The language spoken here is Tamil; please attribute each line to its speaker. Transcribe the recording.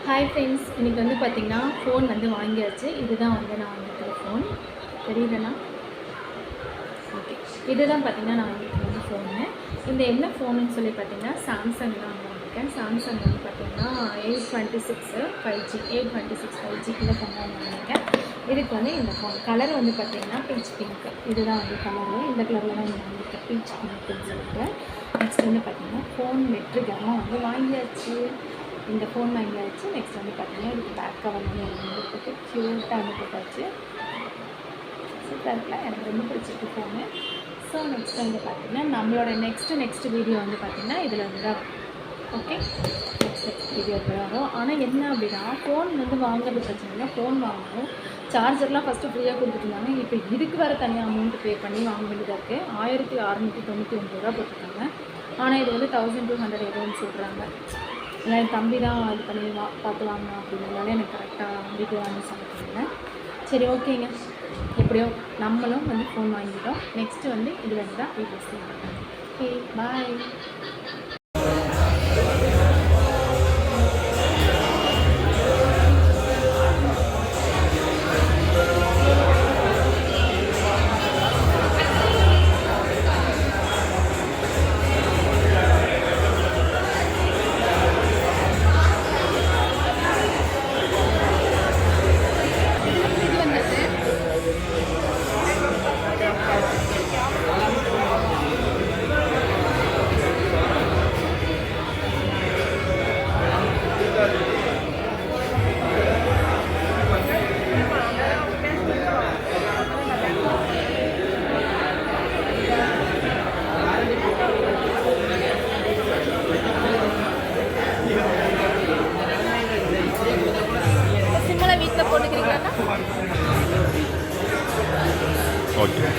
Speaker 1: ஹாய் ஃப்ரெண்ட்ஸ், இன்றைக்கி வந்து பார்த்திங்கன்னா ஃபோன் வந்து வாங்கியாச்சு. இதுதான் வந்து நான் வாங்கியிருக்கிற ஃபோன் தெரியுதுண்ணா. ஓகே, இதுதான் பார்த்திங்கன்னா நான் வாங்கியிருக்கிற ஃபோனு. இந்த என்ன ஃபோனுன்னு சொல்லி பார்த்திங்கன்னா சாம்சங் தான் வாங்கியிருக்கேன். சாம்சங் வந்து பார்த்திங்கன்னா 826 5G 826 5Gக்குள்ளே ஃபோன் வாங்கியிருக்கேன். இதுக்கு வந்து இந்த ஃபோன் கலர் வந்து பார்த்திங்கன்னா பீச் பிங்க். இதுதான் வந்து கலரு. இந்த கலரில் தான் வந்து வாங்கியிருக்கேன், பீச் பிங்க்னு சொல்லிட்டு. நெக்ஸ்ட் வந்து பார்த்திங்கன்னா ஃபோன் மெட்ரிகெல்லாம் வந்து வாங்கியாச்சு. இந்த ஃபோன் வாங்கியாச்சு. நெக்ஸ்ட் வந்து பார்த்திங்கன்னா இதுக்கு பேக் கவர் வந்து வந்து போட்டு க்யூட்டாக வந்து போட்டாச்சு. சூப்பராக இருக்குல்ல, எனக்கு ரொம்ப பிடிச்சிருக்கு ஃபோனு. ஸோ நெக்ஸ்ட் வந்து பார்த்திங்கன்னா நம்மளோட நெக்ஸ்ட் வீடியோ வந்து பார்த்திங்கன்னா இதில் வந்து தான் ஓகே, நெக்ஸ்ட் வீடியோ வரும். ஆனால் என்ன அப்படின்னா ஃபோன் வந்து வாங்குறது பிரச்சனை இல்லை, ஃபோன் வாங்கணும். சார்ஜர்லாம் ஃபஸ்ட்டு ஃப்ரீயாக கொடுத்துருந்தாங்க. இப்போ இதுக்கு வேறு தனியாக அமௌண்ட் பே பண்ணி வாங்க வேண்டியதாக இருக்குது. 1699 போட்டிருக்காங்க. ஆனால் இது வந்து 1200 எவ்வளோன்னு சொல்கிறாங்க. இல்லை என் தம்பி தான் இது பண்ணி பார்த்து வாங்கணும் அப்படிங்கிறதால எனக்கு கரெக்டாக வீடியோன்னு சொல்லியிருந்தேன். சரி ஓகேங்க, எப்படியோ நம்மளும் வந்து ஃபோன் வாங்கிட்டோம். நெக்ஸ்ட்டு வந்து இதில் வந்து தான் வீடியோஸ் வாங்கிட்டோம். ஓகே, பாய்.
Speaker 2: வீட்டில் போட்டுக்கிறீங்களா? ஓகே.